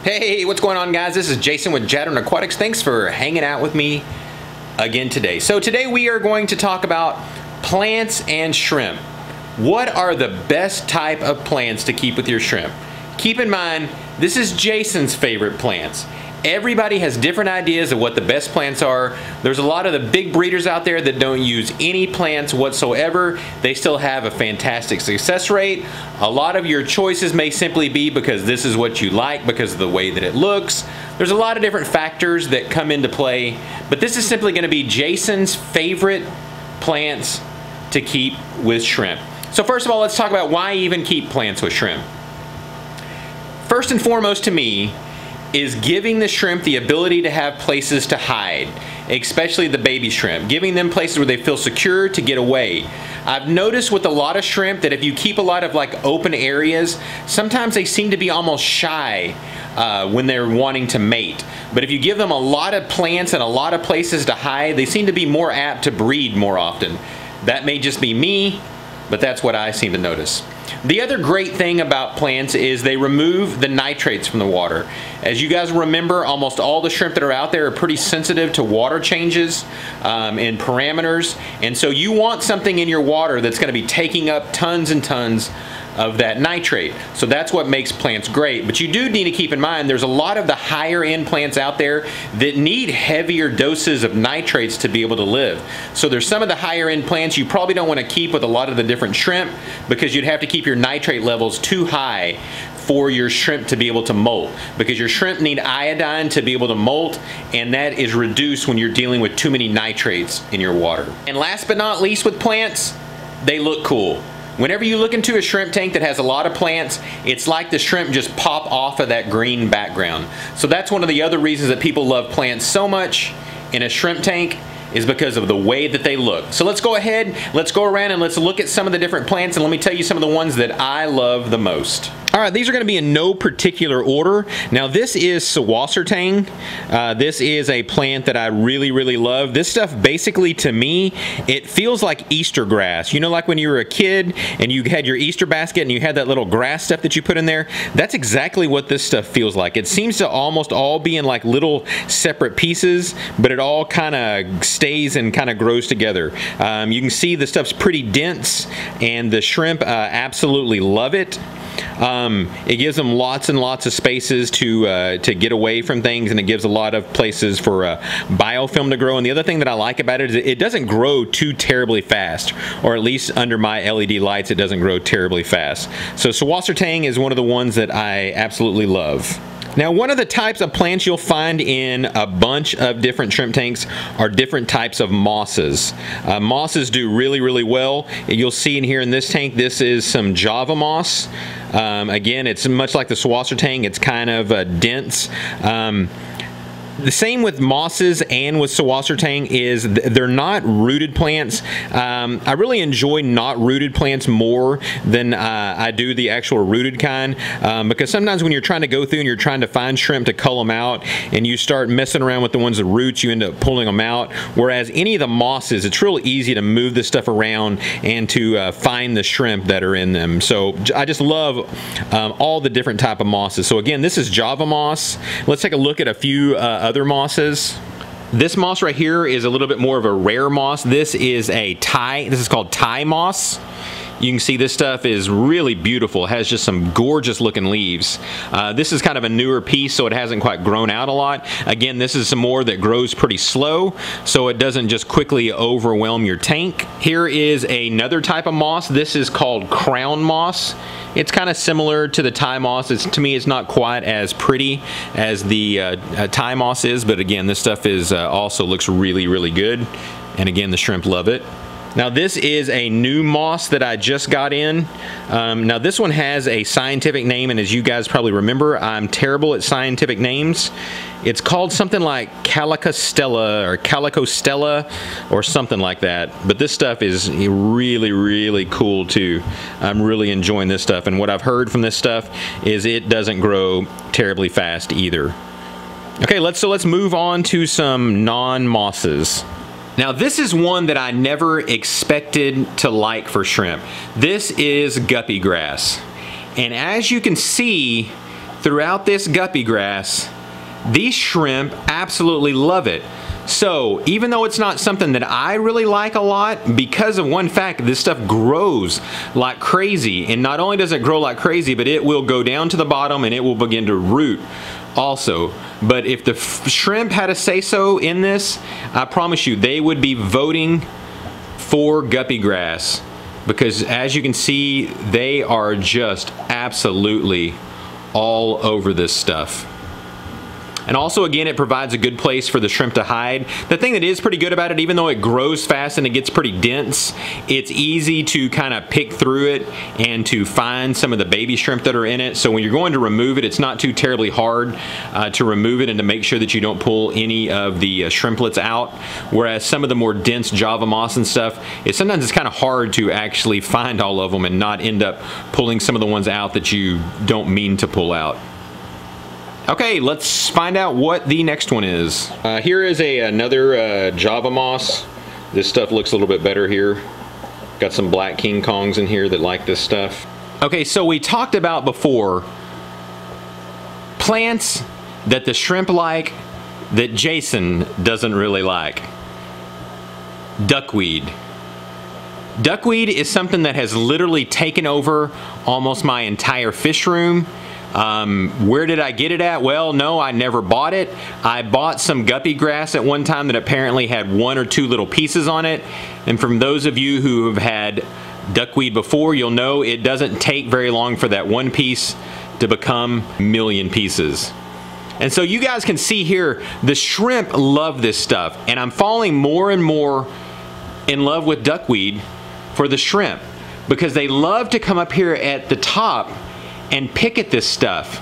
Hey, what's going on, guys? This is Jason with Jadren Aquatics. Thanks for hanging out with me again today. So today we are going to talk about plants and shrimp. What are the best type of plants to keep with your shrimp? Keep in mind, this is Jason's favorite plants. Everybody has different ideas of what the best plants are. There's a lot of the big breeders out there that don't use any plants whatsoever. They still have a fantastic success rate. A lot of your choices may simply be because this is what you like, because of the way that it looks. There's a lot of different factors that come into play, but this is simply going to be Jason's favorite plants to keep with shrimp. So first of all, let's talk about why even keep plants with shrimp. First and foremost to me is giving the shrimp the ability to have places to hide, especially the baby shrimp, giving them places where they feel secure to get away. I've noticed with a lot of shrimp that if you keep a lot of like open areas, sometimes they seem to be almost shy when they're wanting to mate. But if you give them a lot of plants and a lot of places to hide, they seem to be more apt to breed more often. That may just be me, but that's what I seem to notice. The other great thing about plants is they remove the nitrates from the water. As you guys remember, almost all the shrimp that are out there are pretty sensitive to water changes and parameters, and so you want something in your water that's going to be taking up tons and tons of that nitrate. So that's what makes plants great. But you do need to keep in mind there's a lot of the higher end plants out there that need heavier doses of nitrates to be able to live. So there's some of the higher end plants you probably don't want to keep with a lot of the different shrimp because you'd have to keep your nitrate levels too high for your shrimp to be able to molt, because your shrimp need iodine to be able to molt, and that is reduced when you're dealing with too many nitrates in your water. And last but not least with plants, they look cool. Whenever you look into a shrimp tank that has a lot of plants, it's like the shrimp just pop off of that green background. So that's one of the other reasons that people love plants so much in a shrimp tank, is because of the way that they look. So let's go ahead, let's go around and let's look at some of the different plants, and let me tell you some of the ones that I love the most. Alright, these are going to be in no particular order. Now this is Sawassertang. This is a plant that I really love. This stuff basically, to me, it feels like Easter grass. You know, like when you were a kid and you had your Easter basket and you had that little grass stuff that you put in there? That's exactly what this stuff feels like. It seems to almost all be in like little separate pieces, but it all kind of stays and kind of grows together. You can see the stuff's pretty dense, and the shrimp absolutely love it. It gives them lots and lots of spaces to get away from things, and it gives a lot of places for biofilm to grow. And the other thing that I like about it is it doesn't grow too terribly fast, or at least under my LED lights it doesn't grow terribly fast. So Sawassertang is one of the ones that I absolutely love. Now, one of the types of plants you'll find in a bunch of different shrimp tanks are different types of mosses. Mosses do really well. You'll see in here in this tank, this is some Java moss. Again, it's much like the Sawassertang. It's kind of dense. The same with mosses and with Sawassertang is they're not rooted plants. I really enjoy not rooted plants more than I do the actual rooted kind, because sometimes when you're trying to go through and you're trying to find shrimp to cull them out and you start messing around with the ones with roots, you end up pulling them out. Whereas any of the mosses, it's real easy to move this stuff around and to find the shrimp that are in them. So I just love all the different type of mosses. So again, this is Java moss. Let's take a look at a few other mosses. This moss right here is a little bit more of a rare moss. This is called Thai moss. You can see this stuff is really beautiful. It has just some gorgeous looking leaves. This is kind of a newer piece, so it hasn't quite grown out a lot. Again, this is some more that grows pretty slow, so it doesn't just quickly overwhelm your tank. Here is another type of moss. This is called crown moss. It's kind of similar to the Thai moss. To me, it's not quite as pretty as the Thai moss is, but again, this stuff is also looks really good. And again, the shrimp love it. Now this is a new moss that I just got in. Now this one has a scientific name, and as you guys probably remember, I'm terrible at scientific names. It's called something like Calicostella or Calicostella or something like that. But this stuff is really cool too. I'm really enjoying this stuff, and what I've heard from this stuff is it doesn't grow terribly fast either. Okay, let's move on to some non-mosses. Now this is one that I never expected to like for shrimp. This is Guppy Grass. And as you can see, throughout this guppy grass, these shrimp absolutely love it. So even though it's not something that I really like a lot, because of one fact, this stuff grows like crazy. And not only does it grow like crazy, but it will go down to the bottom and it will begin to root also. But if the shrimp had a say-so in this, I promise you they would be voting for guppy grass, because as you can see, they are just absolutely all over this stuff. And also, again, it provides a good place for the shrimp to hide. The thing that is pretty good about it, even though it grows fast and it gets pretty dense, it's easy to kind of pick through it and to find some of the baby shrimp that are in it. So when you're going to remove it, it's not too terribly hard to remove it and to make sure that you don't pull any of the shrimplets out. Whereas some of the more dense Java moss and stuff, sometimes it's kind of hard to actually find all of them and not end up pulling some of the ones out that you don't mean to pull out. Okay, let's find out what the next one is. Here is another Java moss. This stuff looks a little bit better here. Got some black King Kongs in here that like this stuff. Okay, so we talked about before plants that the shrimp like that Jason doesn't really like. Duckweed. Duckweed is something that has literally taken over almost my entire fish room. Where did I get it at? Well, no, I never bought it. I bought some guppy grass at one time that apparently had 1 or 2 little pieces on it. And from those of you who have had duckweed before, you'll know it doesn't take very long for that one piece to become a million pieces. And so you guys can see here, the shrimp love this stuff. And I'm falling more and more in love with duckweed for the shrimp, because they love to come up here at the top and pick at this stuff.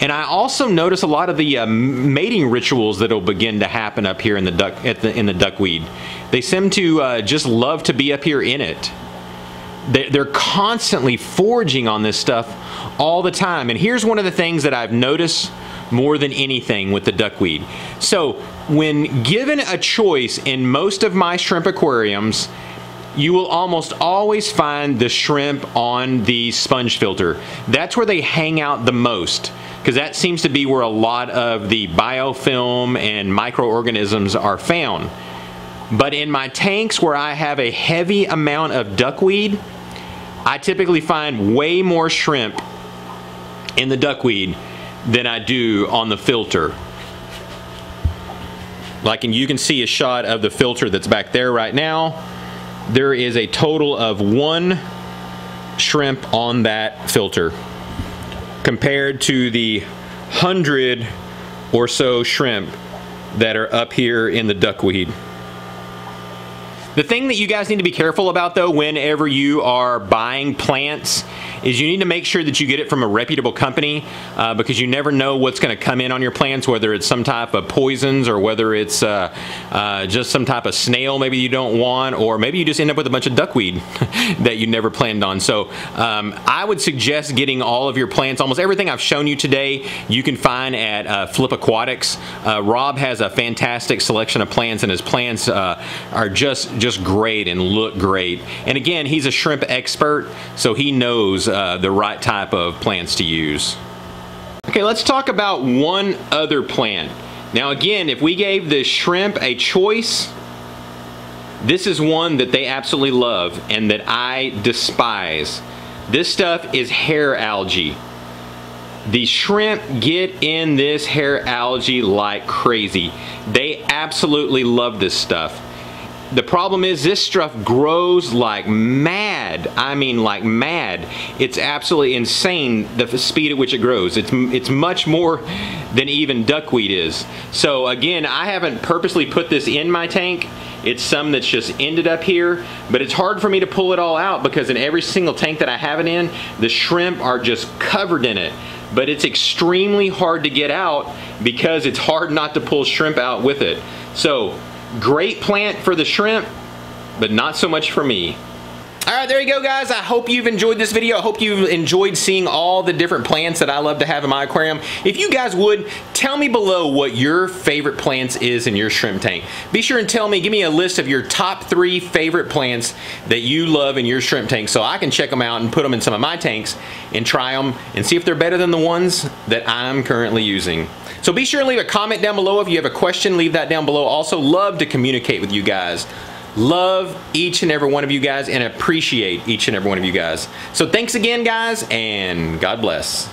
And I also notice a lot of the mating rituals that will begin to happen up here in the in the duckweed. They seem to just love to be up here in it. They're constantly foraging on this stuff all the time. And here's one of the things that I've noticed more than anything with the duckweed. So when given a choice in most of my shrimp aquariums, you will almost always find the shrimp on the sponge filter. That's where they hang out the most, because that seems to be where a lot of the biofilm and microorganisms are found. But in my tanks where I have a heavy amount of duckweed, I typically find way more shrimp in the duckweed than I do on the filter. Like, and you can see a shot of the filter that's back there right now. There is a total of 1 shrimp on that filter compared to the 100 or so shrimp that are up here in the duckweed. The thing that you guys need to be careful about, though, whenever you are buying plants, is you need to make sure that you get it from a reputable company, because you never know what's going to come in on your plants, whether it's some type of poisons or whether it's just some type of snail maybe you don't want, or maybe you just end up with a bunch of duckweed that you never planned on. So I would suggest getting all of your plants, almost everything I've shown you today, you can find at Flip Aquatics. Rob has a fantastic selection of plants, and his plants are just great and look great. And again, he's a shrimp expert, so he knows the right type of plants to use. Okay, let's talk about one other plant. Now again, if we gave the shrimp a choice, this is one that they absolutely love and that I despise. This stuff is hair algae. The shrimp get in this hair algae like crazy. They absolutely love this stuff. The problem is this stuff grows like mad. I mean like mad. It's absolutely insane the speed at which it grows. It's much more than even duckweed is. So again, I haven't purposely put this in my tank. It's some that's just ended up here, but it's hard for me to pull it all out because in every single tank that I have it in, the shrimp are just covered in it. But it's extremely hard to get out because it's hard not to pull shrimp out with it. So great plant for the shrimp, but not so much for me. Alright, there you go guys. I hope you've enjoyed this video. I hope you've enjoyed seeing all the different plants that I love to have in my aquarium. If you guys would, tell me below what your favorite plants is in your shrimp tank. Be sure and tell me, give me a list of your top 3 favorite plants that you love in your shrimp tank so I can check them out and put them in some of my tanks and try them and see if they're better than the ones that I'm currently using. So be sure and leave a comment down below. If you have a question, leave that down below. Also love to communicate with you guys. Love each and every one of you guys and appreciate each and every one of you guys. So thanks again guys, and God bless.